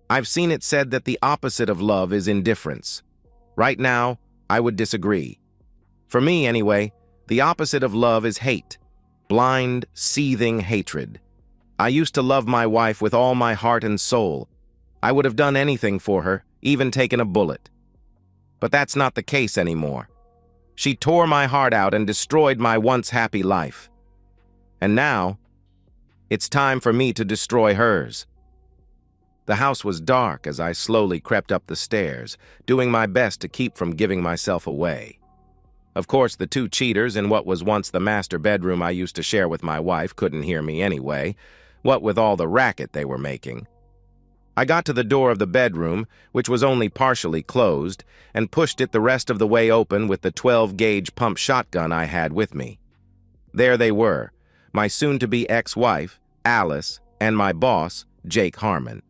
I've seen it said that the opposite of love is indifference. Right now, I would disagree. For me, anyway, the opposite of love is hate. Blind, seething hatred. I used to love my wife with all my heart and soul. I would have done anything for her, even taken a bullet. But that's not the case anymore. She tore my heart out and destroyed my once happy life. And now, it's time for me to destroy hers. The house was dark as I slowly crept up the stairs, doing my best to keep from giving myself away. Of course, the two cheaters in what was once the master bedroom I used to share with my wife couldn't hear me anyway, what with all the racket they were making. I got to the door of the bedroom, which was only partially closed, and pushed it the rest of the way open with the 12-gauge pump shotgun I had with me. There they were, my soon-to-be ex-wife, Alice, and my boss, Jake Harmon.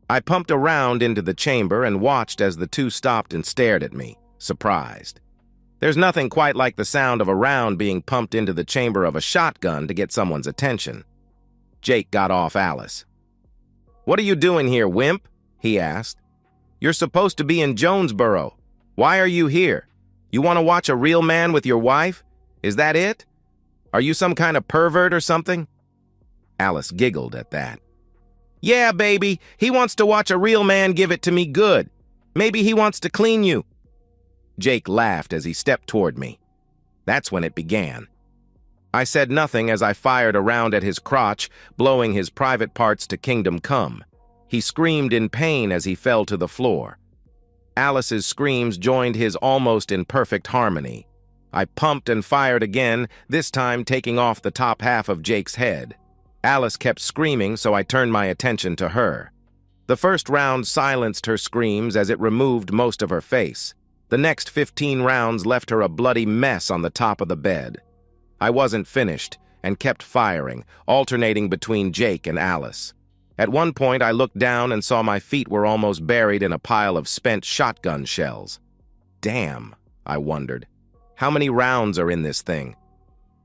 I pumped a round into the chamber and watched as the two stopped and stared at me, surprised. There's nothing quite like the sound of a round being pumped into the chamber of a shotgun to get someone's attention. Jake got off Alice. "What are you doing here, wimp?" he asked. "You're supposed to be in Jonesboro. Why are you here? You want to watch a real man with your wife? Is that it? Are you some kind of pervert or something?" Alice giggled at that. "Yeah, baby, he wants to watch a real man give it to me good. Maybe he wants to clean you." Jake laughed as he stepped toward me. That's when it began. I said nothing as I fired a round at his crotch, blowing his private parts to kingdom come. He screamed in pain as he fell to the floor. Alice's screams joined his almost in perfect harmony. I pumped and fired again, this time taking off the top half of Jake's head. Alice kept screaming, so I turned my attention to her. The first round silenced her screams as it removed most of her face. The next 15 rounds left her a bloody mess on the top of the bed. I wasn't finished and kept firing, alternating between Jake and Alice. At one point, I looked down and saw my feet were almost buried in a pile of spent shotgun shells. Damn, I wondered. How many rounds are in this thing?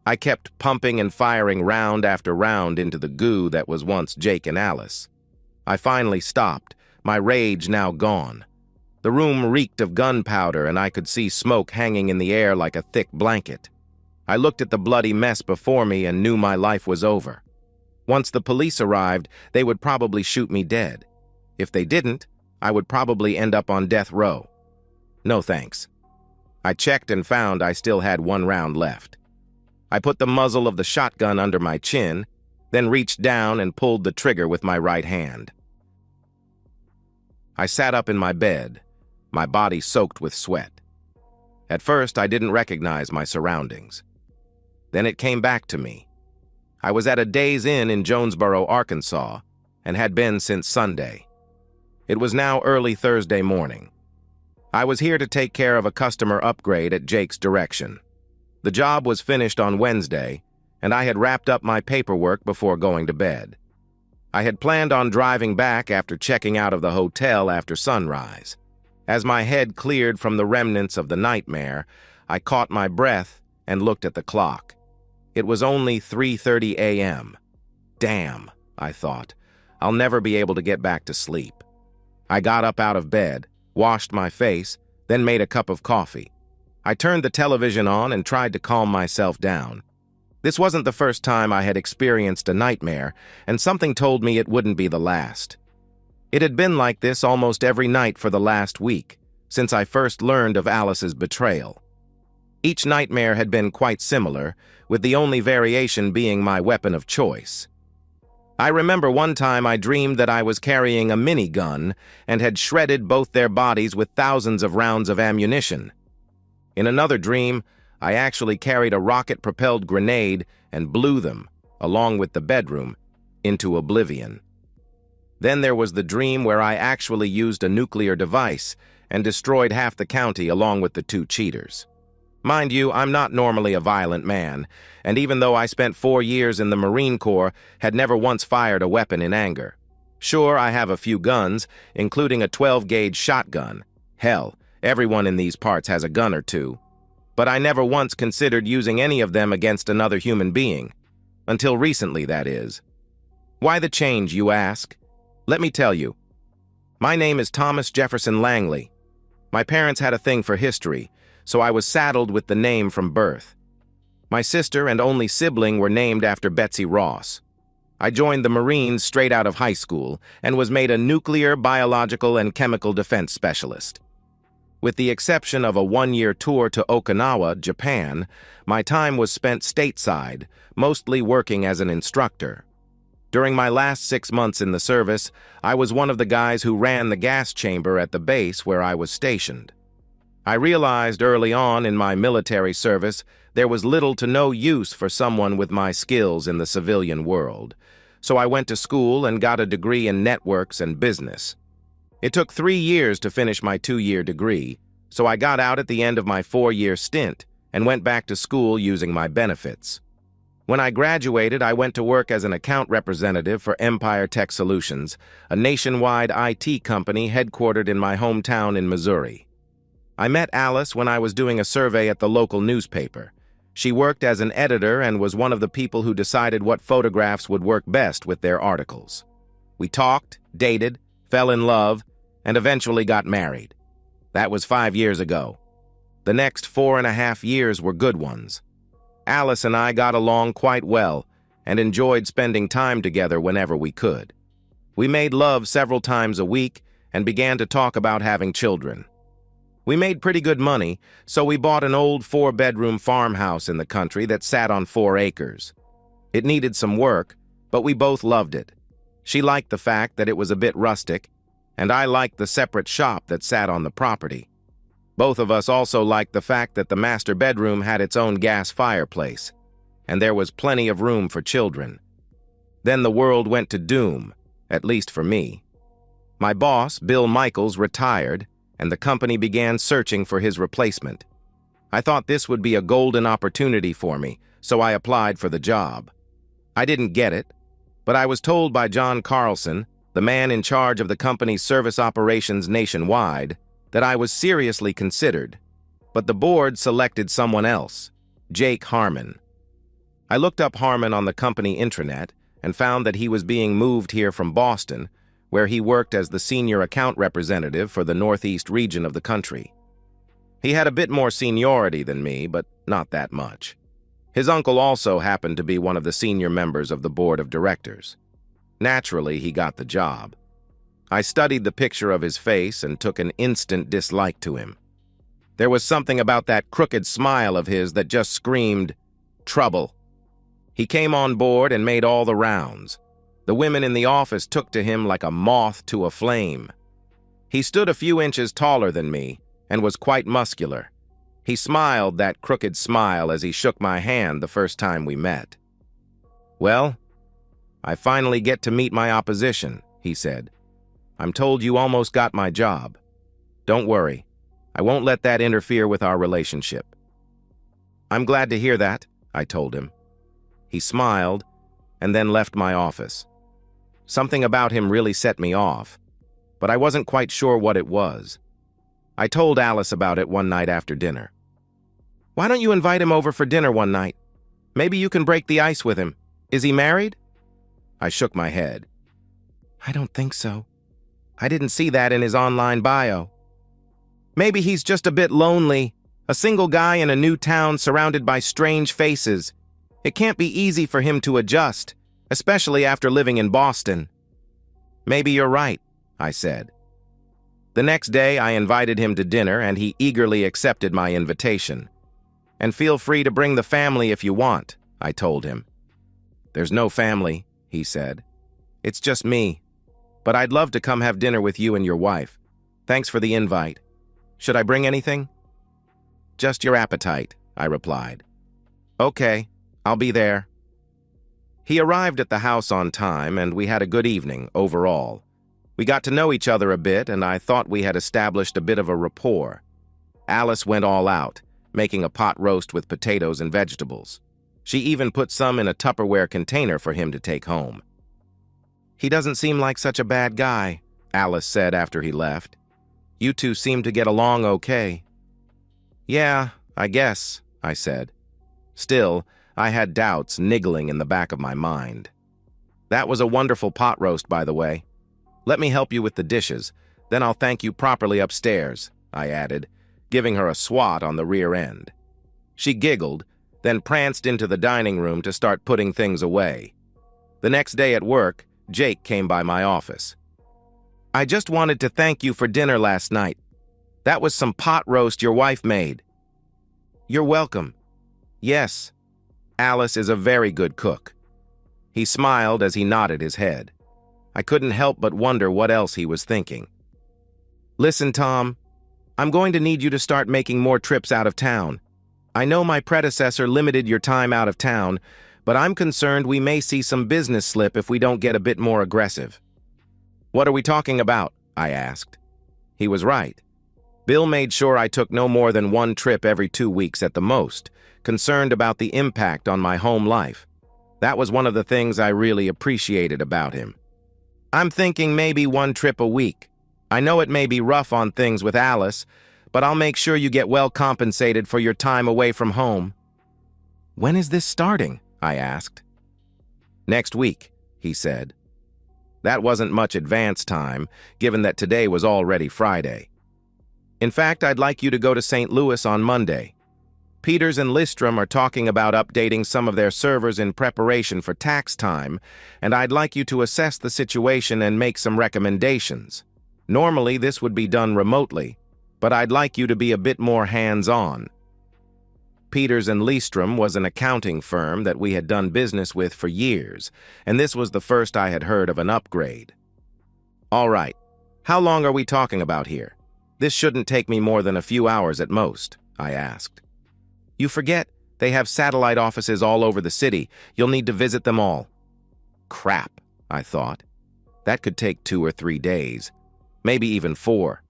I kept pumping and firing round after round into the goo that was once Jake and Alice. I finally stopped, my rage now gone. The room reeked of gunpowder and I could see smoke hanging in the air like a thick blanket. I looked at the bloody mess before me and knew my life was over. Once the police arrived, they would probably shoot me dead. If they didn't, I would probably end up on death row. No thanks. I checked and found I still had 1 round left. I put the muzzle of the shotgun under my chin, then reached down and pulled the trigger with my right hand. I sat up in my bed, my body soaked with sweat. At first, I didn't recognize my surroundings. Then it came back to me. I was at a Days Inn in Jonesboro, Arkansas, and had been since Sunday. It was now early Thursday morning. I was here to take care of a customer upgrade at Jake's direction. The job was finished on Wednesday, and I had wrapped up my paperwork before going to bed. I had planned on driving back after checking out of the hotel after sunrise. As my head cleared from the remnants of the nightmare, I caught my breath and looked at the clock. It was only 3:30 a.m. Damn, I thought. I'll never be able to get back to sleep. I got up out of bed, washed my face, then made a cup of coffee. I turned the television on and tried to calm myself down. This wasn't the first time I had experienced a nightmare, and something told me it wouldn't be the last. It had been like this almost every night for the last week, since I first learned of Alice's betrayal. Each nightmare had been quite similar, with the only variation being my weapon of choice. I remember one time I dreamed that I was carrying a minigun and had shredded both their bodies with thousands of rounds of ammunition. In another dream, I actually carried a rocket-propelled grenade and blew them, along with the bedroom, into oblivion. Then there was the dream where I actually used a nuclear device and destroyed half the county along with the two cheaters. Mind you, I'm not normally a violent man, and even though I spent 4 years in the Marine Corps, had never once fired a weapon in anger. Sure, I have a few guns, including a 12-gauge shotgun. Hell, everyone in these parts has a gun or two. But I never once considered using any of them against another human being. Until recently, that is. Why the change, you ask? Let me tell you. My name is Thomas Jefferson Langley. My parents had a thing for history, so I was saddled with the name from birth. My sister and only sibling were named after Betsy Ross. I joined the Marines straight out of high school and was made a nuclear, biological, and chemical defense specialist. With the exception of a one-year tour to Okinawa, Japan, my time was spent stateside, mostly working as an instructor. During my last 6 months in the service, I was one of the guys who ran the gas chamber at the base where I was stationed. I realized early on in my military service there was little to no use for someone with my skills in the civilian world, so I went to school and got a degree in networks and business. It took 3 years to finish my 2-year degree, so I got out at the end of my 4-year stint and went back to school using my benefits. When I graduated, I went to work as an account representative for Empire Tech Solutions, a nationwide IT company headquartered in my hometown in Missouri. I met Alice when I was doing a survey at the local newspaper. She worked as an editor and was one of the people who decided what photographs would work best with their articles. We talked, dated, fell in love, and eventually got married. That was 5 years ago. The next 4.5 years were good ones. Alice and I got along quite well and enjoyed spending time together whenever we could. We made love several times a week and began to talk about having children. We made pretty good money, so we bought an old 4-bedroom farmhouse in the country that sat on 4 acres. It needed some work, but we both loved it. She liked the fact that it was a bit rustic, and I liked the separate shop that sat on the property. Both of us also liked the fact that the master bedroom had its own gas fireplace, and there was plenty of room for children. Then the world went to doom, at least for me. My boss, Bill Michaels, retired, and the company began searching for his replacement. I thought this would be a golden opportunity for me, so I applied for the job. I didn't get it, but I was told by John Carlson, the man in charge of the company's service operations nationwide, that I was seriously considered, but the board selected someone else, Jake Harmon. I looked up Harmon on the company intranet and found that he was being moved here from Boston, where he worked as the senior account representative for the Northeast region of the country. He had a bit more seniority than me, but not that much. His uncle also happened to be one of the senior members of the board of directors. Naturally, he got the job. I studied the picture of his face and took an instant dislike to him. There was something about that crooked smile of his that just screamed, trouble. He came on board and made all the rounds. The women in the office took to him like a moth to a flame. He stood a few inches taller than me and was quite muscular. He smiled that crooked smile as he shook my hand the first time we met. "Well, I finally get to meet my opposition," he said. "I'm told you almost got my job. Don't worry, I won't let that interfere with our relationship." "I'm glad to hear that," I told him. He smiled and then left my office. Something about him really set me off, but I wasn't quite sure what it was. I told Alice about it one night after dinner. "Why don't you invite him over for dinner one night? Maybe you can break the ice with him. Is he married?" I shook my head. "I don't think so. I didn't see that in his online bio. Maybe he's just a bit lonely, a single guy in a new town surrounded by strange faces. It can't be easy for him to adjust, especially after living in Boston." "Maybe you're right," I said. The next day, I invited him to dinner, and he eagerly accepted my invitation. "And feel free to bring the family if you want," I told him. "There's no family," he said. "It's just me. But I'd love to come have dinner with you and your wife. Thanks for the invite. Should I bring anything?" "Just your appetite," I replied. "Okay, I'll be there." He arrived at the house on time, and we had a good evening overall. We got to know each other a bit, and I thought we had established a bit of a rapport. Alice went all out, making a pot roast with potatoes and vegetables. She even put some in a Tupperware container for him to take home. "He doesn't seem like such a bad guy," Alice said after he left. "You two seem to get along okay." "Yeah, I guess," I said. Still, I had doubts niggling in the back of my mind. "That was a wonderful pot roast, by the way." Let me help you with the dishes, then I'll thank you properly upstairs, I added, giving her a swat on the rear end. She giggled, then pranced into the dining room to start putting things away. The next day at work, Jake came by my office. I just wanted to thank you for dinner last night. That was some pot roast your wife made. You're welcome. Yes, Alice is a very good cook. He smiled as he nodded his head. I couldn't help but wonder what else he was thinking. Listen, Tom, I'm going to need you to start making more trips out of town. I know my predecessor limited your time out of town, but I'm concerned we may see some business slip if we don't get a bit more aggressive. What are we talking about? I asked. He was right. Bill made sure I took no more than one trip every 2 weeks at the most, concerned about the impact on my home life. That was one of the things I really appreciated about him. I'm thinking maybe 1 trip a week. I know it may be rough on things with Alice, but I'll make sure you get well compensated for your time away from home. When is this starting? I asked. Next week, he said. That wasn't much advance time, given that today was already Friday. In fact, I'd like you to go to St. Louis on Monday. Peters and Listrom are talking about updating some of their servers in preparation for tax time, and I'd like you to assess the situation and make some recommendations. Normally, this would be done remotely, but I'd like you to be a bit more hands-on. Peters and Listrom was an accounting firm that we had done business with for years, and this was the first I had heard of an upgrade. All right, how long are we talking about here? This shouldn't take me more than a few hours at most, I asked. You forget, they have satellite offices all over the city. You'll need to visit them all. Crap, I thought. That could take 2 or 3 days, maybe even 4.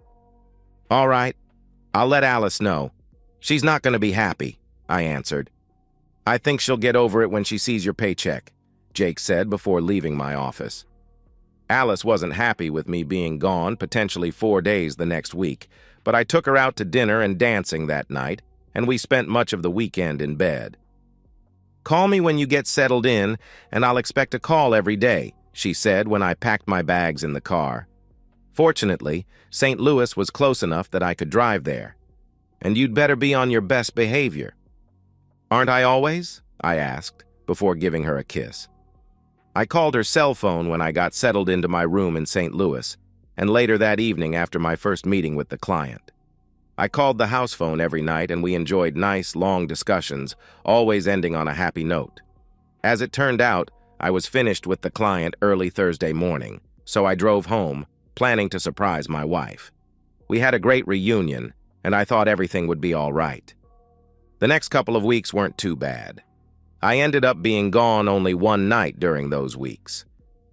All right, I'll let Alice know. She's not going to be happy, I answered. I think she'll get over it when she sees your paycheck, Jake said before leaving my office. Alice wasn't happy with me being gone potentially 4 days the next week, but I took her out to dinner and dancing that night, and we spent much of the weekend in bed. Call me when you get settled in, and I'll expect a call every day, she said when I packed my bags in the car. Fortunately, St. Louis was close enough that I could drive there. And you'd better be on your best behavior. Aren't I always? I asked, before giving her a kiss. I called her cell phone when I got settled into my room in St. Louis, and later that evening after my first meeting with the client. I called the house phone every night, and we enjoyed nice, long discussions, always ending on a happy note. As it turned out, I was finished with the client early Thursday morning, so I drove home, planning to surprise my wife. We had a great reunion, and I thought everything would be all right. The next couple of weeks weren't too bad. I ended up being gone only 1 night during those weeks.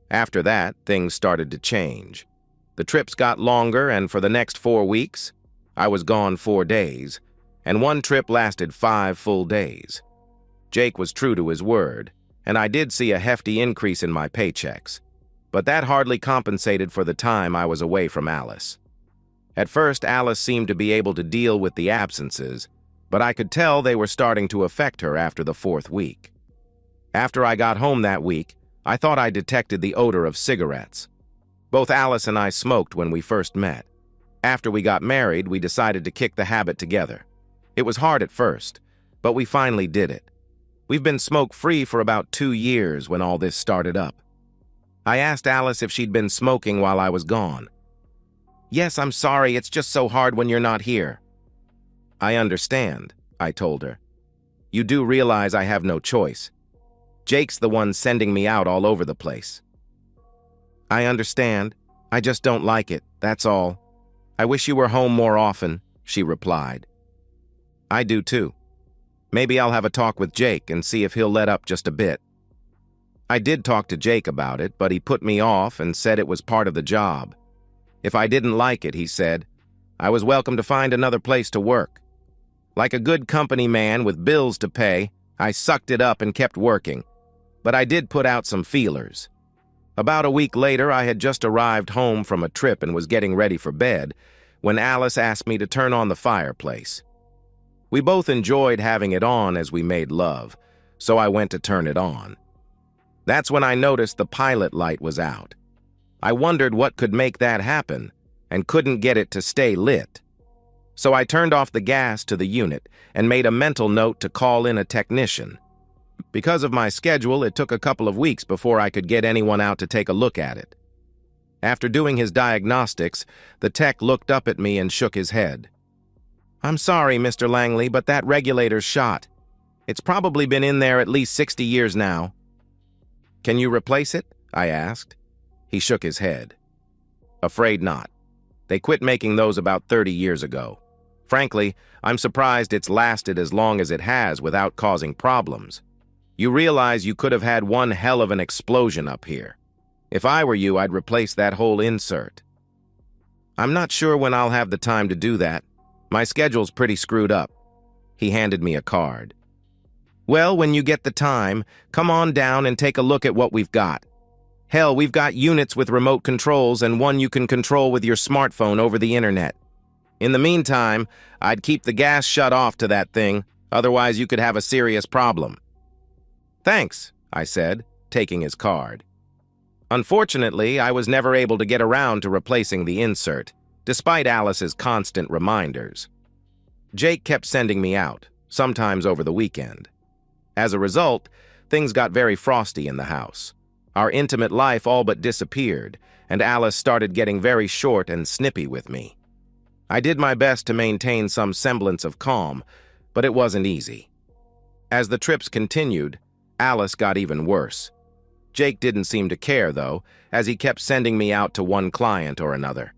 After that, things started to change. The trips got longer, and for the next 4 weeks, I was gone 4 days, and 1 trip lasted 5 full days. Jake was true to his word, and I did see a hefty increase in my paychecks, but that hardly compensated for the time I was away from Alice. At first, Alice seemed to be able to deal with the absences, but I could tell they were starting to affect her after the 4th week. After I got home that week, I thought I detected the odor of cigarettes. Both Alice and I smoked when we first met. After we got married, we decided to kick the habit together. It was hard at first, but we finally did it. We've been smoke-free for about 2 years when all this started up. I asked Alice if she'd been smoking while I was gone. Yes, I'm sorry, it's just so hard when you're not here. I understand, I told her. You do realize I have no choice. Jake's the one sending me out all over the place. I understand. I just don't like it, that's all. I wish you were home more often, she replied. I do too. Maybe I'll have a talk with Jake and see if he'll let up just a bit. I did talk to Jake about it, but he put me off and said it was part of the job. If I didn't like it, he said, I was welcome to find another place to work. Like a good company man with bills to pay, I sucked it up and kept working. But I did put out some feelers. About a week later, I had just arrived home from a trip and was getting ready for bed when Alice asked me to turn on the fireplace. We both enjoyed having it on as we made love, so I went to turn it on. That's when I noticed the pilot light was out. I wondered what could make that happen and couldn't get it to stay lit. So I turned off the gas to the unit and made a mental note to call in a technician. Because of my schedule, it took a couple of weeks before I could get anyone out to take a look at it. After doing his diagnostics, the tech looked up at me and shook his head. "I'm sorry, Mr. Langley, but that regulator's shot. It's probably been in there at least 60 years now." "Can you replace it?" I asked. He shook his head. "Afraid not. They quit making those about 30 years ago. Frankly, I'm surprised it's lasted as long as it has without causing problems. You realize you could have had one hell of an explosion up here. If I were you, I'd replace that whole insert." "I'm not sure when I'll have the time to do that. My schedule's pretty screwed up." He handed me a card. "Well, when you get the time, come on down and take a look at what we've got. Hell, we've got units with remote controls and one you can control with your smartphone over the internet. In the meantime, I'd keep the gas shut off to that thing, otherwise you could have a serious problem." "Thanks," I said, taking his card. Unfortunately, I was never able to get around to replacing the insert, despite Alice's constant reminders. Jake kept sending me out, sometimes over the weekend. As a result, things got very frosty in the house. Our intimate life all but disappeared, and Alice started getting very short and snippy with me. I did my best to maintain some semblance of calm, but it wasn't easy. As the trips continued, Alice got even worse. Jake didn't seem to care, though, as he kept sending me out to one client or another.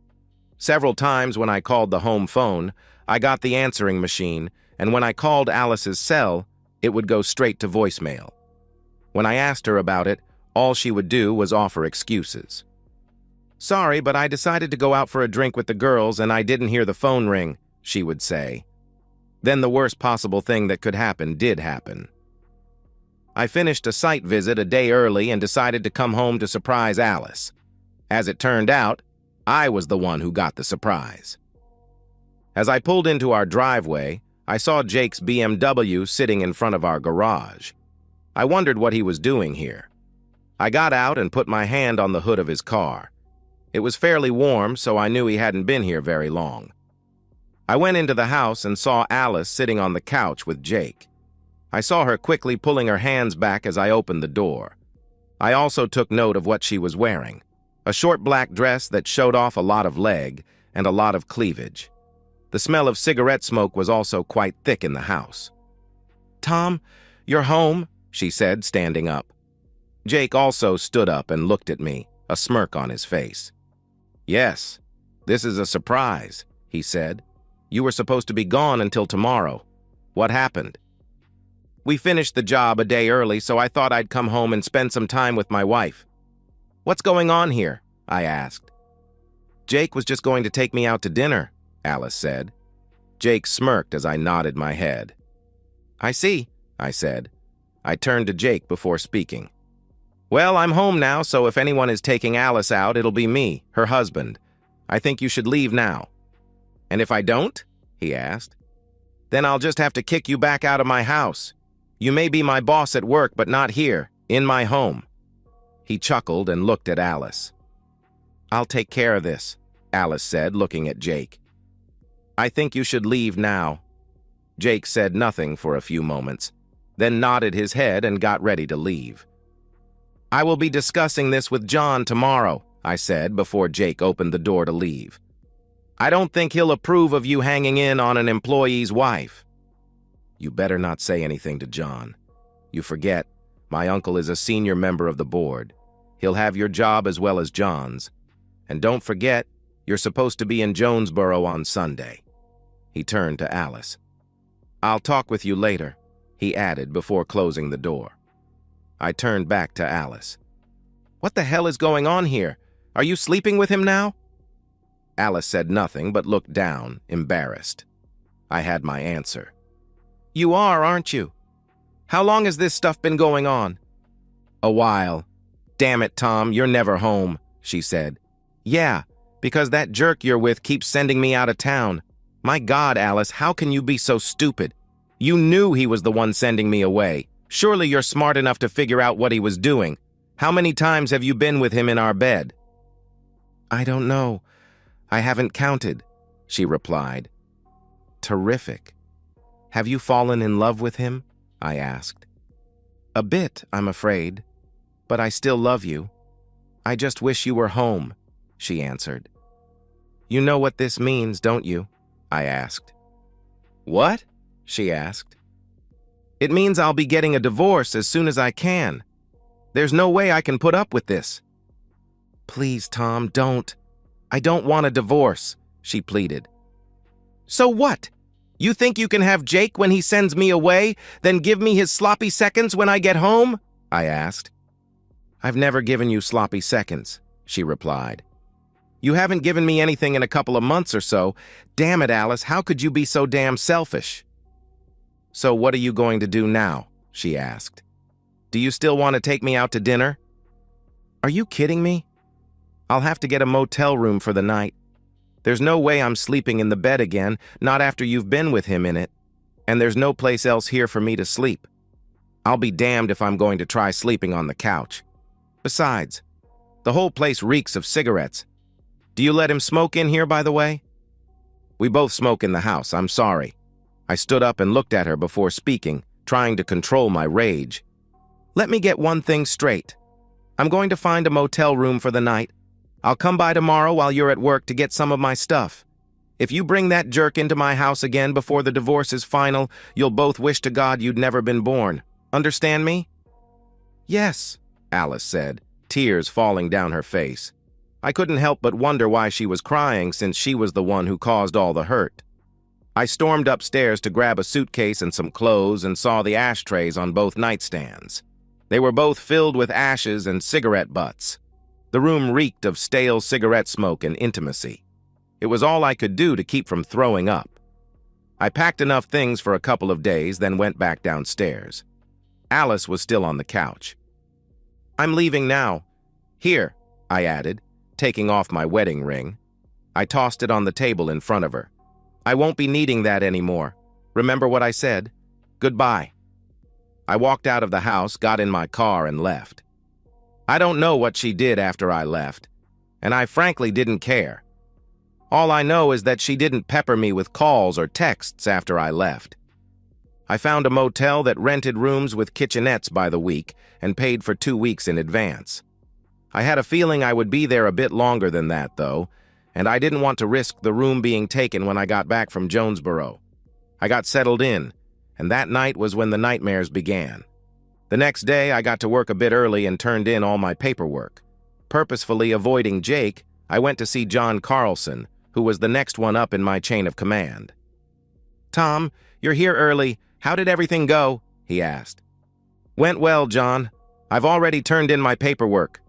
Several times when I called the home phone, I got the answering machine, and when I called Alice's cell, it would go straight to voicemail. When I asked her about it, all she would do was offer excuses. "Sorry, but I decided to go out for a drink with the girls and I didn't hear the phone ring," she would say. Then the worst possible thing that could happen did happen. I finished a site visit a day early and decided to come home to surprise Alice. As it turned out, I was the one who got the surprise. As I pulled into our driveway, I saw Jake's BMW sitting in front of our garage. I wondered what he was doing here. I got out and put my hand on the hood of his car. It was fairly warm, so I knew he hadn't been here very long. I went into the house and saw Alice sitting on the couch with Jake. I saw her quickly pulling her hands back as I opened the door. I also took note of what she was wearing, a short black dress that showed off a lot of leg and a lot of cleavage. The smell of cigarette smoke was also quite thick in the house. "Tom, you're home," she said, standing up. Jake also stood up and looked at me, a smirk on his face. "Yes, this is a surprise," he said. "You were supposed to be gone until tomorrow. What happened?" "We finished the job a day early, so I thought I'd come home and spend some time with my wife." "What's going on here?" I asked. "Jake was just going to take me out to dinner," Alice said. Jake smirked as I nodded my head. "I see," I said. I turned to Jake before speaking. "Well, I'm home now, so if anyone is taking Alice out, it'll be me, her husband. I think you should leave now." "And if I don't?" he asked. "Then I'll just have to kick you back out of my house. You may be my boss at work, but not here, in my home." He chuckled and looked at Alice. "I'll take care of this," Alice said, looking at Jake. "I think you should leave now." Jake said nothing for a few moments, then nodded his head and got ready to leave. "I will be discussing this with John tomorrow," I said before Jake opened the door to leave. "I don't think he'll approve of you hanging in on an employee's wife." "You better not say anything to John. You forget, my uncle is a senior member of the board. He'll have your job as well as John's. And don't forget, you're supposed to be in Jonesboro on Sunday." He turned to Alice. "I'll talk with you later," he added before closing the door. I turned back to Alice. "What the hell is going on here? Are you sleeping with him now?" Alice said nothing but looked down, embarrassed. I had my answer. "You are, aren't you? How long has this stuff been going on?" "A while." "Damn it, Tom, you're never home," she said. "Yeah, because that jerk you're with keeps sending me out of town. My God, Alice, how can you be so stupid? You knew he was the one sending me away. Surely you're smart enough to figure out what he was doing. How many times have you been with him in our bed?" I don't know. I haven't counted, she replied. Terrific. Have you fallen in love with him? I asked. A bit, I'm afraid, but I still love you. I just wish you were home, she answered. You know what this means, don't you? I asked. What? She asked. It means I'll be getting a divorce as soon as I can. There's no way I can put up with this. Please, Tom, don't. I don't want a divorce, she pleaded. So what? You think you can have Jake when he sends me away, then give me his sloppy seconds when I get home? I asked. I've never given you sloppy seconds, she replied. You haven't given me anything in a couple of months or so. Damn it, Alice, how could you be so damn selfish? So what are you going to do now? She asked. Do you still want to take me out to dinner? Are you kidding me? I'll have to get a motel room for the night. There's no way I'm sleeping in the bed again, not after you've been with him in it. And there's no place else here for me to sleep. I'll be damned if I'm going to try sleeping on the couch. Besides, the whole place reeks of cigarettes. Do you let him smoke in here, by the way? We both smoke in the house, I'm sorry. I stood up and looked at her before speaking, trying to control my rage. Let me get one thing straight. I'm going to find a motel room for the night. I'll come by tomorrow while you're at work to get some of my stuff. If you bring that jerk into my house again before the divorce is final, you'll both wish to God you'd never been born. Understand me? Yes, Alice said, tears falling down her face. I couldn't help but wonder why she was crying since she was the one who caused all the hurt. I stormed upstairs to grab a suitcase and some clothes and saw the ashtrays on both nightstands. They were both filled with ashes and cigarette butts. The room reeked of stale cigarette smoke and intimacy. It was all I could do to keep from throwing up. I packed enough things for a couple of days, then went back downstairs. Alice was still on the couch. I'm leaving now. Here, I added, taking off my wedding ring. I tossed it on the table in front of her. I won't be needing that anymore. Remember what I said? Goodbye. I walked out of the house, got in my car, and left. I don't know what she did after I left, and I frankly didn't care. All I know is that she didn't pepper me with calls or texts after I left. I found a motel that rented rooms with kitchenettes by the week and paid for 2 weeks in advance. I had a feeling I would be there a bit longer than that, though, and I didn't want to risk the room being taken when I got back from Jonesboro. I got settled in, and that night was when the nightmares began. The next day, I got to work a bit early and turned in all my paperwork. Purposefully avoiding Jake, I went to see John Carlson, who was the next one up in my chain of command. Tom, you're here early. How did everything go? He asked. Went well, John. I've already turned in my paperwork.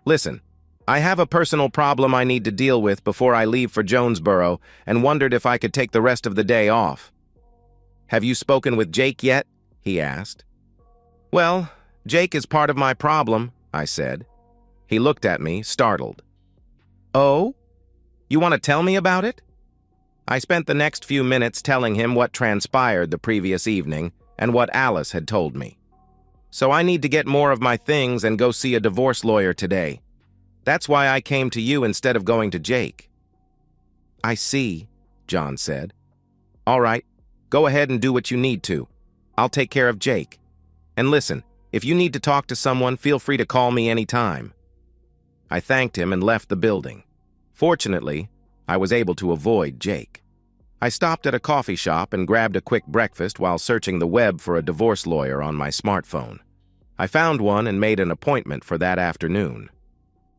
Listen, I have a personal problem I need to deal with before I leave for Jonesboro and wondered if I could take the rest of the day off. Have you spoken with Jake yet? He asked. Well, Jake is part of my problem, I said. He looked at me, startled. Oh? You want to tell me about it? I spent the next few minutes telling him what transpired the previous evening and what Alice had told me. So I need to get more of my things and go see a divorce lawyer today. That's why I came to you instead of going to Jake. I see, John said. All right, go ahead and do what you need to. I'll take care of Jake. And listen, if you need to talk to someone, feel free to call me anytime. I thanked him and left the building. Fortunately, I was able to avoid Jake. I stopped at a coffee shop and grabbed a quick breakfast while searching the web for a divorce lawyer on my smartphone. I found one and made an appointment for that afternoon.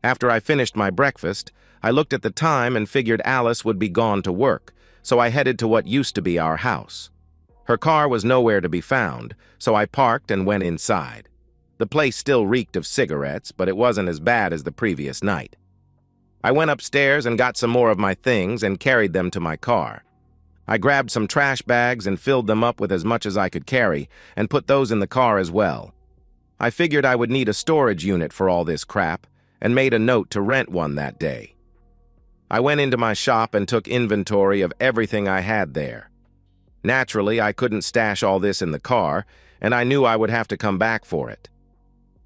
After I finished my breakfast, I looked at the time and figured Alice would be gone to work, so I headed to what used to be our house. Her car was nowhere to be found, so I parked and went inside. The place still reeked of cigarettes, but it wasn't as bad as the previous night. I went upstairs and got some more of my things and carried them to my car. I grabbed some trash bags and filled them up with as much as I could carry and put those in the car as well. I figured I would need a storage unit for all this crap and made a note to rent one that day. I went into my shop and took inventory of everything I had there. Naturally, I couldn't stash all this in the car, and I knew I would have to come back for it.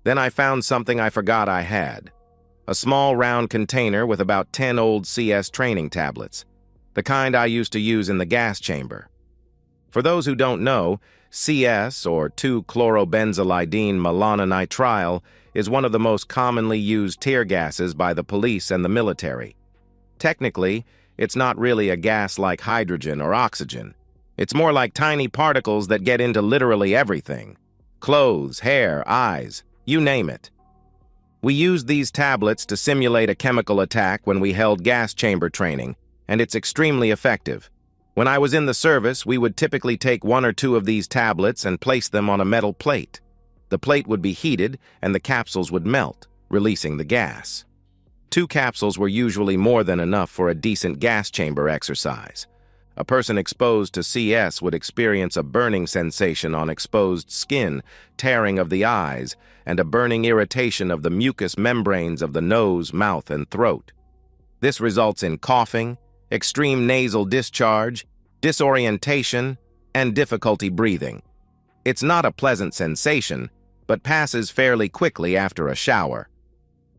Then I found something I forgot I had. a small round container with about 10 old CS training tablets, the kind I used to use in the gas chamber. For those who don't know, CS, or 2-chlorobenzylidine melanonitrile, is one of the most commonly used tear gases by the police and the military. Technically, it's not really a gas like hydrogen or oxygen. It's more like tiny particles that get into literally everything. Clothes, hair, eyes, you name it. We used these tablets to simulate a chemical attack when we held gas chamber training, and it's extremely effective. When I was in the service, we would typically take 1 or 2 of these tablets and place them on a metal plate. The plate would be heated, and the capsules would melt, releasing the gas. 2 capsules were usually more than enough for a decent gas chamber exercise. A person exposed to CS would experience a burning sensation on exposed skin, tearing of the eyes, and a burning irritation of the mucous membranes of the nose, mouth, and throat. This results in coughing, extreme nasal discharge, disorientation, and difficulty breathing. It's not a pleasant sensation, but passes fairly quickly after a shower.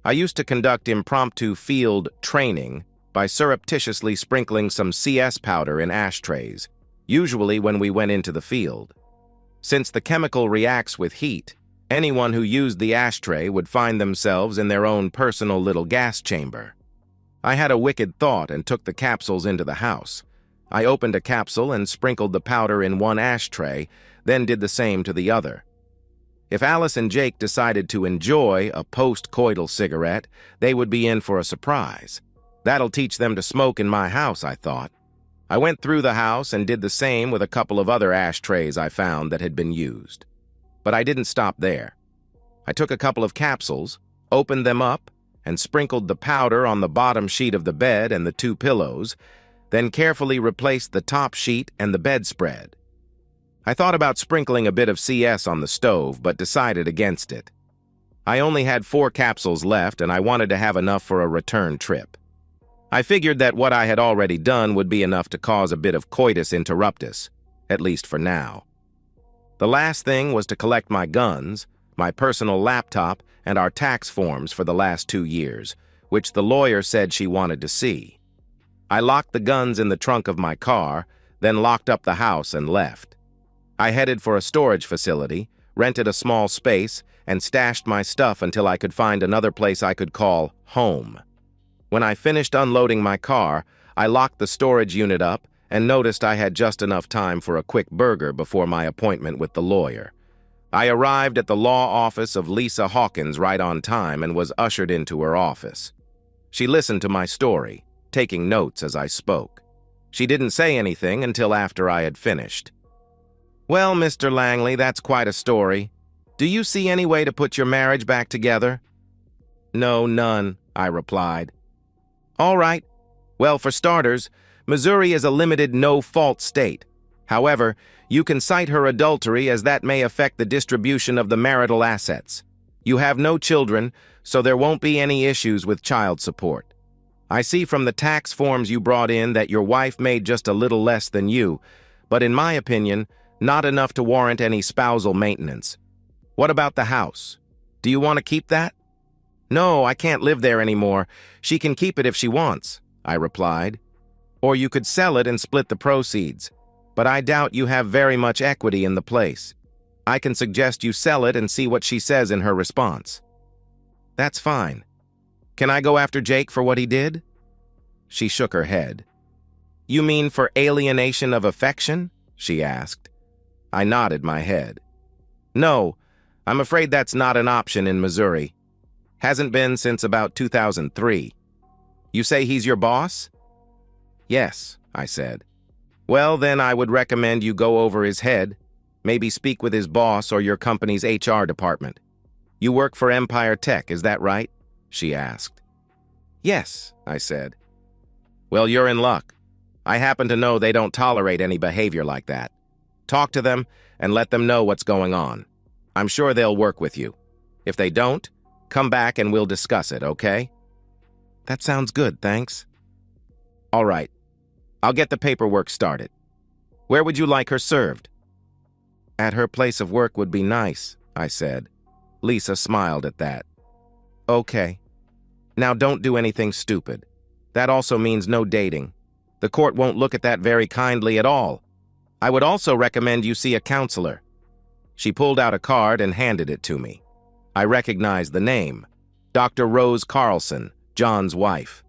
I used to conduct impromptu field training by surreptitiously sprinkling some CS powder in ashtrays, usually when we went into the field. Since the chemical reacts with heat, anyone who used the ashtray would find themselves in their own personal little gas chamber. I had a wicked thought and took the capsules into the house. I opened a capsule and sprinkled the powder in one ashtray, then did the same to the other. If Alice and Jake decided to enjoy a post-coital cigarette, they would be in for a surprise. That'll teach them to smoke in my house, I thought. I went through the house and did the same with a couple of other ashtrays I found that had been used. But I didn't stop there. I took a couple of capsules, opened them up, and sprinkled the powder on the bottom sheet of the bed and the 2 pillows, then carefully replaced the top sheet and the bedspread. I thought about sprinkling a bit of CS on the stove, but decided against it. I only had 4 capsules left, and I wanted to have enough for a return trip. I figured that what I had already done would be enough to cause a bit of coitus interruptus, at least for now. The last thing was to collect my guns, my personal laptop, and our tax forms for the last 2 years, which the lawyer said she wanted to see. I locked the guns in the trunk of my car, then locked up the house and left. I headed for a storage facility, rented a small space, and stashed my stuff until I could find another place I could call home. When I finished unloading my car, I locked the storage unit up and noticed I had just enough time for a quick burger before my appointment with the lawyer. I arrived at the law office of Lisa Hawkins right on time and was ushered into her office. She listened to my story, taking notes as I spoke. She didn't say anything until after I had finished. "Well, Mr. Langley, that's quite a story. Do you see any way to put your marriage back together?" "No, none," I replied. "All right. Well, for starters, Missouri is a limited no-fault state. However, you can cite her adultery as that may affect the distribution of the marital assets. You have no children, so there won't be any issues with child support. I see from the tax forms you brought in that your wife made just a little less than you, but in my opinion, not enough to warrant any spousal maintenance. What about the house? Do you want to keep that?" "No, I can't live there anymore. She can keep it if she wants," I replied. "Or you could sell it and split the proceeds. But I doubt you have very much equity in the place. I can suggest you sell it and see what she says in her response." "That's fine. Can I go after Jake for what he did?" She shook her head. "You mean for alienation of affection?" she asked. I nodded my head. "No, I'm afraid that's not an option in Missouri. Hasn't been since about 2003. You say he's your boss?" "Yes," I said. "Well, then I would recommend you go over his head, maybe speak with his boss or your company's HR department. You work for Empire Tech, is that right?" she asked. "Yes," I said. "Well, you're in luck. I happen to know they don't tolerate any behavior like that. Talk to them and let them know what's going on. I'm sure they'll work with you. If they don't, come back and we'll discuss it, okay?" "That sounds good, thanks." "All right. I'll get the paperwork started. Where would you like her served?" "At her place of work would be nice," I said. Lisa smiled at that. "Okay." Now don't do anything stupid. That also means no dating. The court won't look at that very kindly at all. I would also recommend you see a counselor." She pulled out a card and handed it to me. I recognized the name. Dr. Rose Carlson, John's wife.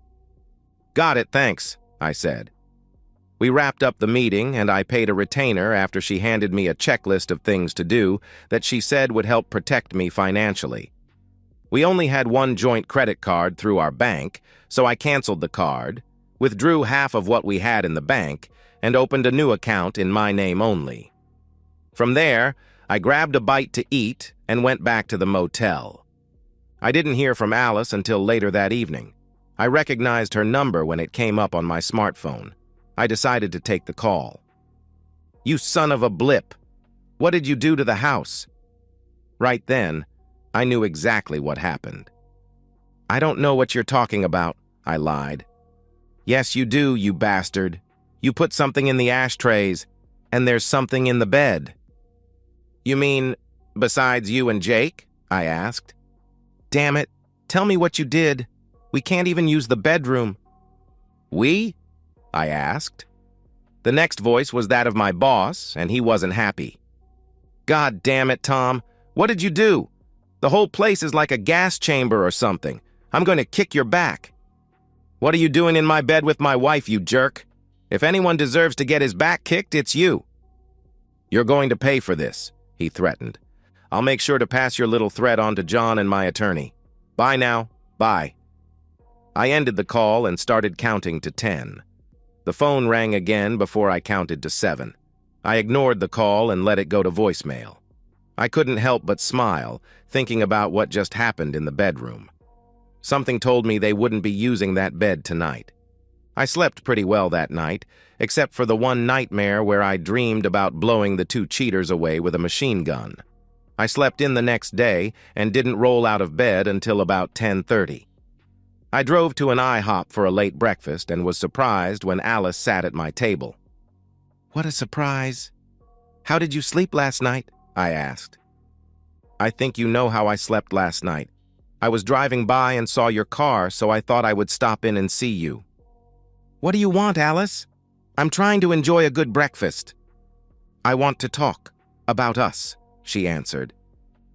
"Got it, thanks," I said. We wrapped up the meeting, and I paid a retainer after she handed me a checklist of things to do that she said would help protect me financially. We only had one joint credit card through our bank, so I canceled the card, withdrew half of what we had in the bank, and opened a new account in my name only. From there, I grabbed a bite to eat and went back to the motel. I didn't hear from Alice until later that evening. I recognized her number when it came up on my smartphone. I decided to take the call. "You son of a blip! What did you do to the house?" Right then, I knew exactly what happened. "I don't know what you're talking about," I lied. "Yes, you do, you bastard. You put something in the ashtrays, and there's something in the bed." "You mean, besides you and Jake?" I asked. "Damn it, tell me what you did. We can't even use the bedroom." "We?" I asked. The next voice was that of my boss, and he wasn't happy. "God damn it, Tom. What did you do? The whole place is like a gas chamber or something. I'm going to kick your back." "What are you doing in my bed with my wife, you jerk? If anyone deserves to get his back kicked, it's you." "You're going to pay for this," he threatened. "I'll make sure to pass your little threat on to John and my attorney. Bye now. Bye." I ended the call and started counting to 10. The phone rang again before I counted to 7. I ignored the call and let it go to voicemail. I couldn't help but smile, thinking about what just happened in the bedroom. Something told me they wouldn't be using that bed tonight. I slept pretty well that night, except for the one nightmare where I dreamed about blowing the two cheaters away with a machine gun. I slept in the next day and didn't roll out of bed until about 10:30. I drove to an IHOP for a late breakfast and was surprised when Alice sat at my table. "What a surprise. How did you sleep last night?" I asked. "I think you know how I slept last night. I was driving by and saw your car, so I thought I would stop in and see you." "What do you want, Alice?" "I'm trying to enjoy a good breakfast." "I want to talk about us," she answered.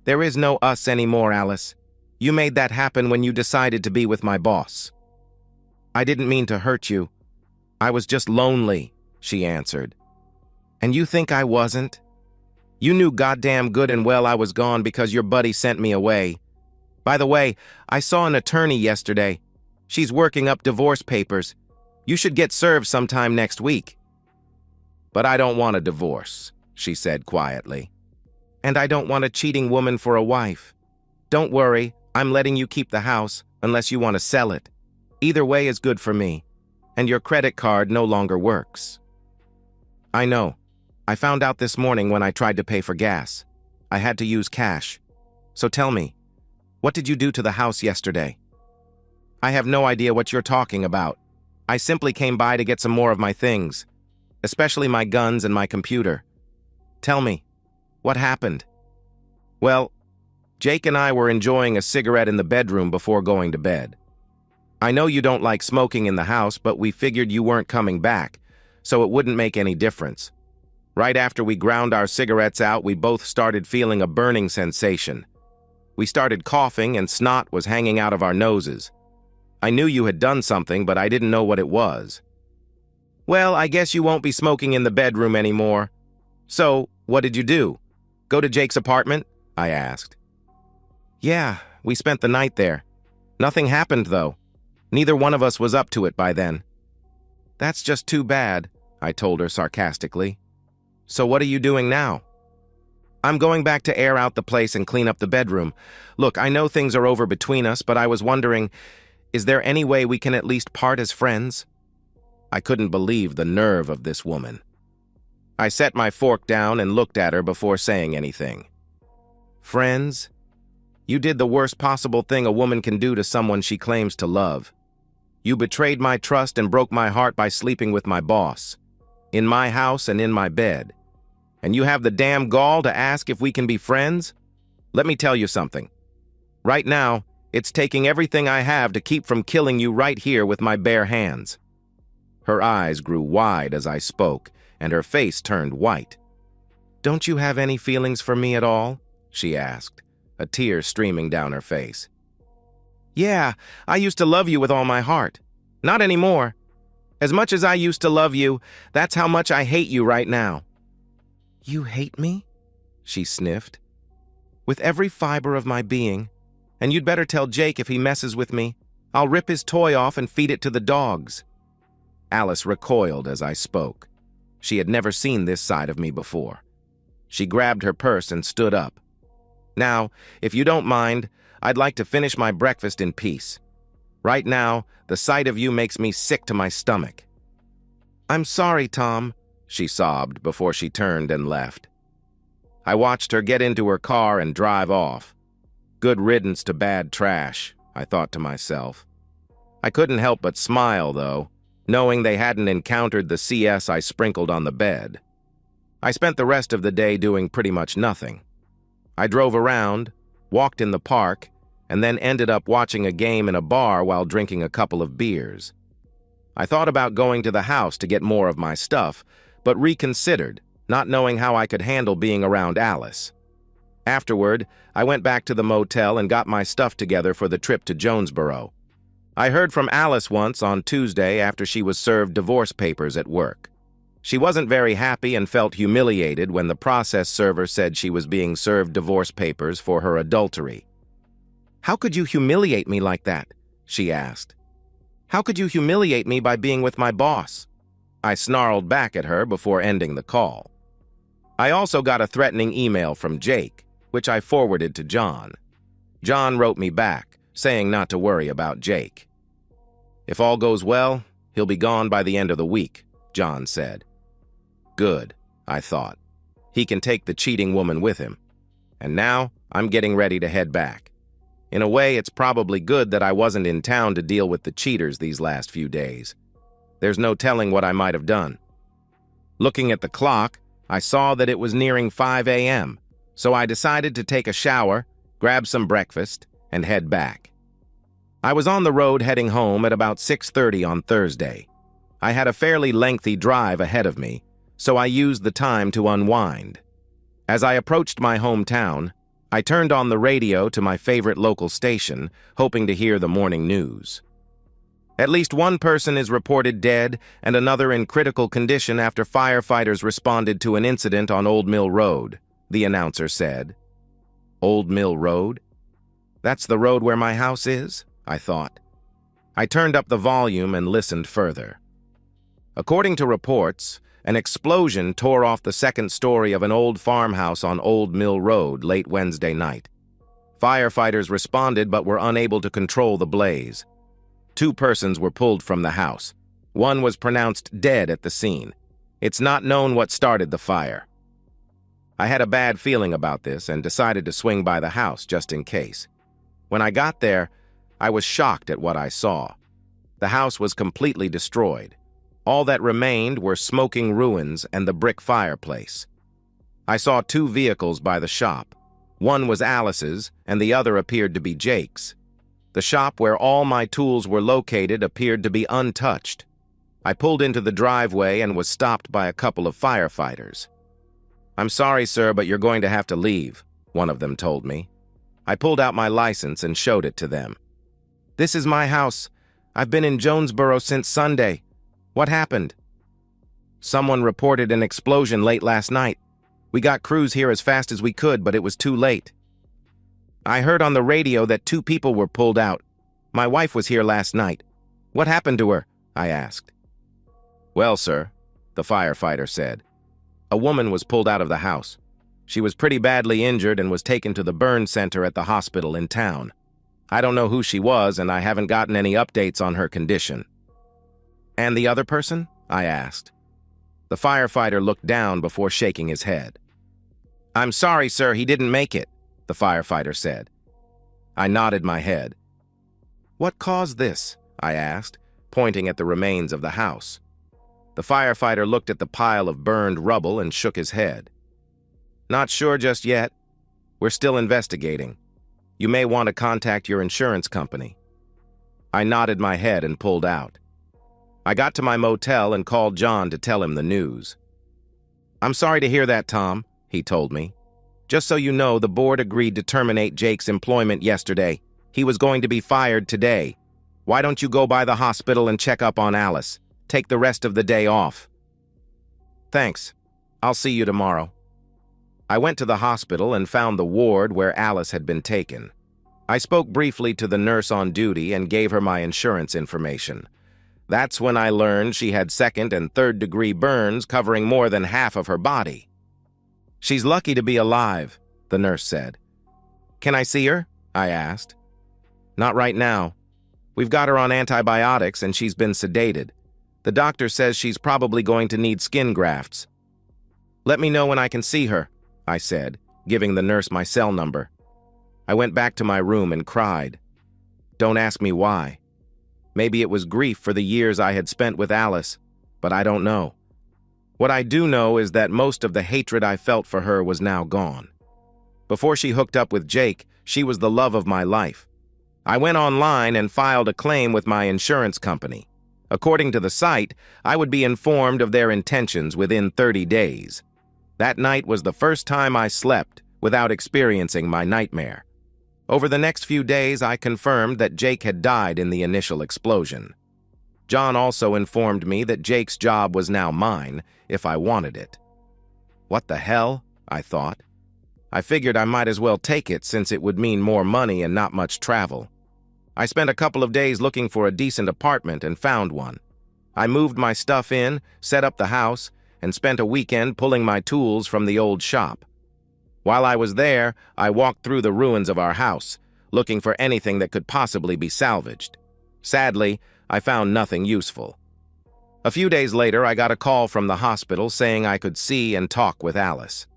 "There is no us anymore, Alice. You made that happen when you decided to be with my boss." "I didn't mean to hurt you. I was just lonely," she answered. "And you think I wasn't? You knew goddamn good and well I was gone because your buddy sent me away. By the way, I saw an attorney yesterday. She's working up divorce papers. You should get served sometime next week." "But I don't want a divorce," she said quietly. "And I don't want a cheating woman for a wife. Don't worry, I'm letting you keep the house unless you want to sell it. Either way is good for me, and your credit card no longer works." "I know. I found out this morning when I tried to pay for gas. I had to use cash. So tell me, what did you do to the house yesterday?" "I have no idea what you're talking about. I simply came by to get some more of my things, especially my guns and my computer. Tell me, what happened?" "Well, Jake and I were enjoying a cigarette in the bedroom before going to bed. I know you don't like smoking in the house, but we figured you weren't coming back, so it wouldn't make any difference. Right after we ground our cigarettes out, we both started feeling a burning sensation. We started coughing and snot was hanging out of our noses. I knew you had done something, but I didn't know what it was." "Well, I guess you won't be smoking in the bedroom anymore. So, what did you do? Go to Jake's apartment?" I asked. "Yeah, we spent the night there. Nothing happened, though. Neither one of us was up to it by then." "That's just too bad," I told her sarcastically. "So what are you doing now?" "I'm going back to air out the place and clean up the bedroom. Look, I know things are over between us, but I was wondering, is there any way we can at least part as friends?" I couldn't believe the nerve of this woman. I set my fork down and looked at her before saying anything. "Friends? You did the worst possible thing a woman can do to someone she claims to love. You betrayed my trust and broke my heart by sleeping with my boss, in my house and in my bed. And you have the damn gall to ask if we can be friends? Let me tell you something. Right now, It's taking everything I have to keep from killing you right here with my bare hands." Her eyes grew wide as I spoke, and her face turned white. "Don't you have any feelings for me at all?" she asked, a tear streaming down her face. "Yeah, I used to love you with all my heart. Not anymore. As much as I used to love you, that's how much I hate you right now." "You hate me?" she sniffed. "With every fiber of my being. And you'd better tell Jake if he messes with me. I'll rip his toy off and feed it to the dogs." Alice recoiled as I spoke. She had never seen this side of me before. She grabbed her purse and stood up. "Now, if you don't mind, I'd like to finish my breakfast in peace. Right now, the sight of you makes me sick to my stomach." "I'm sorry, Tom," she sobbed before she turned and left. I watched her get into her car and drive off. Good riddance to bad trash, I thought to myself. I couldn't help but smile, though, knowing they hadn't encountered the CS I sprinkled on the bed. I spent the rest of the day doing pretty much nothing. I drove around, walked in the park, and then ended up watching a game in a bar while drinking a couple of beers. I thought about going to the house to get more of my stuff, but reconsidered, not knowing how I could handle being around Alice. Afterward, I went back to the motel and got my stuff together for the trip to Jonesboro. I heard from Alice once on Tuesday after she was served divorce papers at work. She wasn't very happy and felt humiliated when the process server said she was being served divorce papers for her adultery. "How could you humiliate me like that?" she asked. "How could you humiliate me by being with my boss?" I snarled back at her before ending the call. I also got a threatening email from Jake, which I forwarded to John. John wrote me back, saying not to worry about Jake. "If all goes well, he'll be gone by the end of the week," John said. Good, I thought. He can take the cheating woman with him. And now, I'm getting ready to head back. In a way, it's probably good that I wasn't in town to deal with the cheaters these last few days. There's no telling what I might have done. Looking at the clock, I saw that it was nearing 5 a.m., so I decided to take a shower, grab some breakfast, and head back. I was on the road heading home at about 6:30 on Thursday. I had a fairly lengthy drive ahead of me, so I used the time to unwind. As I approached my hometown, I turned on the radio to my favorite local station, hoping to hear the morning news. At least one person is reported dead and another in critical condition after firefighters responded to an incident on Old Mill Road, the announcer said. Old Mill Road? That's the road where my house is, I thought. I turned up the volume and listened further. According to reports, an explosion tore off the second story of an old farmhouse on Old Mill Road late Wednesday night. Firefighters responded but were unable to control the blaze. 2 persons were pulled from the house. One was pronounced dead at the scene. It's not known what started the fire. I had a bad feeling about this and decided to swing by the house just in case. When I got there, I was shocked at what I saw. The house was completely destroyed. All that remained were smoking ruins and the brick fireplace. I saw 2 vehicles by the shop. One was Alice's, and the other appeared to be Jake's. The shop where all my tools were located appeared to be untouched. I pulled into the driveway and was stopped by a couple of firefighters. "I'm sorry, sir, but you're going to have to leave," one of them told me. I pulled out my license and showed it to them. "This is my house. I've been in Jonesboro since Sunday. What happened?" "Someone reported an explosion late last night. We got crews here as fast as we could, but it was too late. I heard on the radio that 2 people were pulled out. My wife was here last night. What happened to her?" I asked. "Well, sir," the firefighter said, "a woman was pulled out of the house. She was pretty badly injured and was taken to the burn center at the hospital in town. I don't know who she was, and I haven't gotten any updates on her condition." "And the other person?" I asked. The firefighter looked down before shaking his head. "I'm sorry, sir, he didn't make it," the firefighter said. I nodded my head. "What caused this?" I asked, pointing at the remains of the house. The firefighter looked at the pile of burned rubble and shook his head. "Not sure just yet. We're still investigating. You may want to contact your insurance company." I nodded my head and pulled out. I got to my motel and called John to tell him the news. "I'm sorry to hear that, Tom," he told me. "Just so you know, the board agreed to terminate Jake's employment yesterday. He was going to be fired today. Why don't you go by the hospital and check up on Alice? Take the rest of the day off." "Thanks. I'll see you tomorrow." I went to the hospital and found the ward where Alice had been taken. I spoke briefly to the nurse on duty and gave her my insurance information. That's when I learned she had second- and third-degree burns covering more than half of her body. "She's lucky to be alive," the nurse said. "Can I see her?" I asked. "Not right now. We've got her on antibiotics and she's been sedated. The doctor says she's probably going to need skin grafts." "Let me know when I can see her," I said, giving the nurse my cell number. I went back to my room and cried. Don't ask me why. Maybe it was grief for the years I had spent with Alice, but I don't know. What I do know is that most of the hatred I felt for her was now gone. Before she hooked up with Jake, she was the love of my life. I went online and filed a claim with my insurance company. According to the site, I would be informed of their intentions within 30 days. That night was the first time I slept without experiencing my nightmare. Over the next few days, I confirmed that Jake had died in the initial explosion. John also informed me that Jake's job was now mine, if I wanted it. What the hell? I thought. I figured I might as well take it since it would mean more money and not much travel. I spent a couple of days looking for a decent apartment and found one. I moved my stuff in, set up the house, and spent a weekend pulling my tools from the old shop. While I was there, I walked through the ruins of our house, looking for anything that could possibly be salvaged. Sadly, I found nothing useful. A few days later, I got a call from the hospital saying I could see and talk with Alice.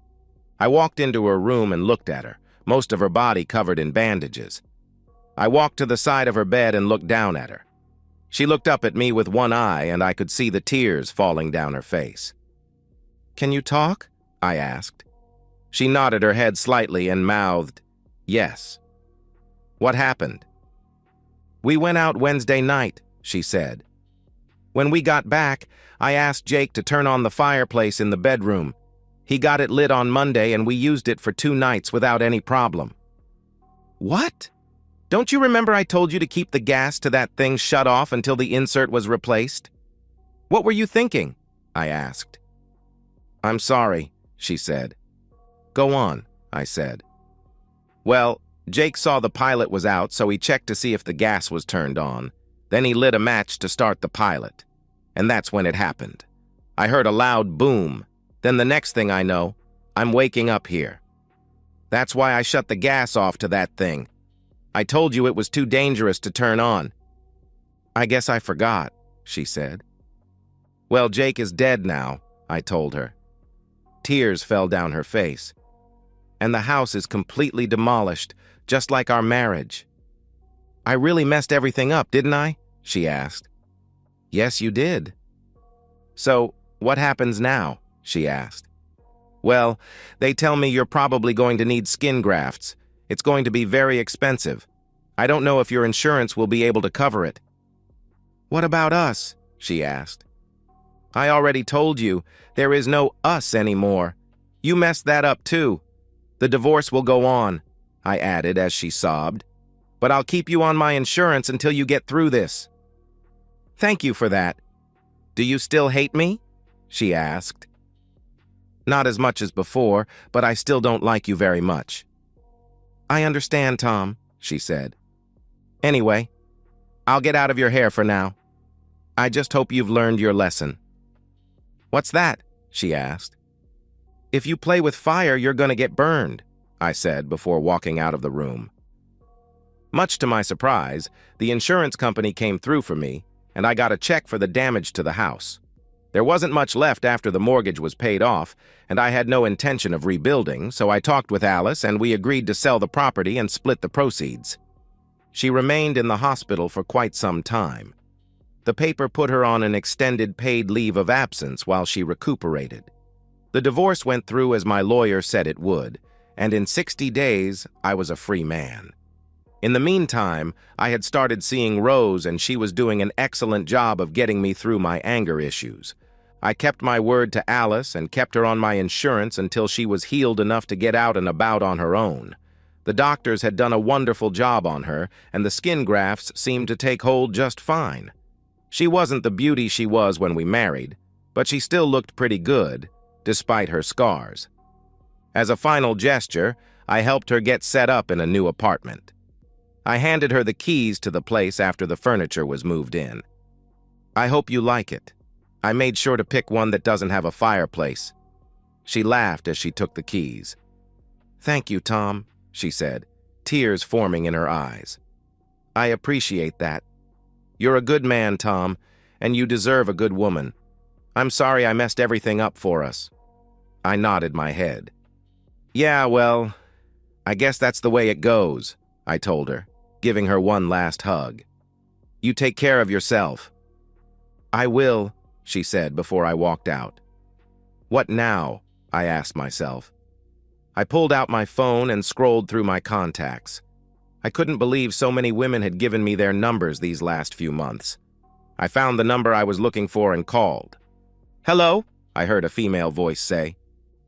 I walked into her room and looked at her, most of her body covered in bandages. I walked to the side of her bed and looked down at her. She looked up at me with one eye, and I could see the tears falling down her face. "Can you talk?" I asked. She nodded her head slightly and mouthed, "Yes." "What happened?" "We went out Wednesday night," she said. "When we got back, I asked Jake to turn on the fireplace in the bedroom. He got it lit on Monday and we used it for 2 nights without any problem." "What? Don't you remember I told you to keep the gas to that thing shut off until the insert was replaced?" "What were you thinking?" I asked. "I'm sorry," she said. "Go on," I said. "Well, Jake saw the pilot was out, so he checked to see if the gas was turned on. Then he lit a match to start the pilot. And that's when it happened. I heard a loud boom. Then the next thing I know, I'm waking up here. That's why I shut the gas off to that thing. I told you it was too dangerous to turn on." "I guess I forgot," she said. "Well, Jake is dead now," I told her. Tears fell down her face. "And the house is completely demolished, just like our marriage." "I really messed everything up, didn't I?" she asked. "Yes, you did." "So, what happens now?" she asked. "Well, they tell me you're probably going to need skin grafts. It's going to be very expensive. I don't know if your insurance will be able to cover it." "What about us?" she asked. "I already told you, there is no us anymore. You messed that up too. The divorce will go on," I added as she sobbed. "But I'll keep you on my insurance until you get through this." "Thank you for that. Do you still hate me?" she asked. "Not as much as before, but I still don't like you very much." "I understand, Tom," she said. "Anyway, I'll get out of your hair for now. I just hope you've learned your lesson." "What's that?" she asked. "If you play with fire, you're going to get burned," I said before walking out of the room. Much to my surprise, the insurance company came through for me, and I got a check for the damage to the house. There wasn't much left after the mortgage was paid off, and I had no intention of rebuilding, so I talked with Alice and we agreed to sell the property and split the proceeds. She remained in the hospital for quite some time. The paper put her on an extended paid leave of absence while she recuperated. The divorce went through as my lawyer said it would, and in 60 days, I was a free man. In the meantime, I had started seeing Rose, and she was doing an excellent job of getting me through my anger issues. I kept my word to Alice and kept her on my insurance until she was healed enough to get out and about on her own. The doctors had done a wonderful job on her, and the skin grafts seemed to take hold just fine. She wasn't the beauty she was when we married, but she still looked pretty good, despite her scars. As a final gesture, I helped her get set up in a new apartment. I handed her the keys to the place after the furniture was moved in. I hope you like it. I made sure to pick one that doesn't have a fireplace. She laughed as she took the keys. Thank you, Tom, she said, tears forming in her eyes. I appreciate that. You're a good man, Tom, and you deserve a good woman. I'm sorry I messed everything up for us. I nodded my head. Yeah, well, I guess that's the way it goes, I told her, giving her one last hug. You take care of yourself. I will, she said before I walked out. What now? I asked myself. I pulled out my phone and scrolled through my contacts. I couldn't believe so many women had given me their numbers these last few months. I found the number I was looking for and called. Hello? I heard a female voice say.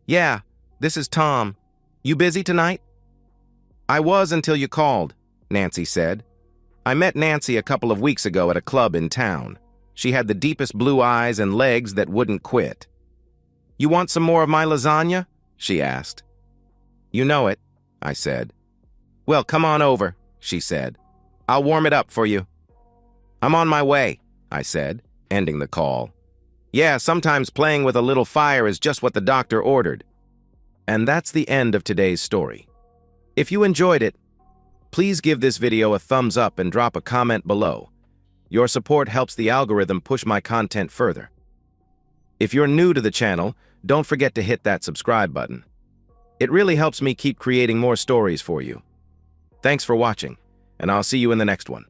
Yeah, this is Tom. You busy tonight? I was until you called, Nancy said. I met Nancy a couple of weeks ago at a club in town. She had the deepest blue eyes and legs that wouldn't quit. You want some more of my lasagna? She asked. You know it, I said. Well, come on over, she said. I'll warm it up for you. I'm on my way, I said, ending the call. Yeah, sometimes playing with a little fire is just what the doctor ordered. And that's the end of today's story. If you enjoyed it, please give this video a thumbs up and drop a comment below. Your support helps the algorithm push my content further. If you're new to the channel, don't forget to hit that subscribe button. It really helps me keep creating more stories for you. Thanks for watching, and I'll see you in the next one.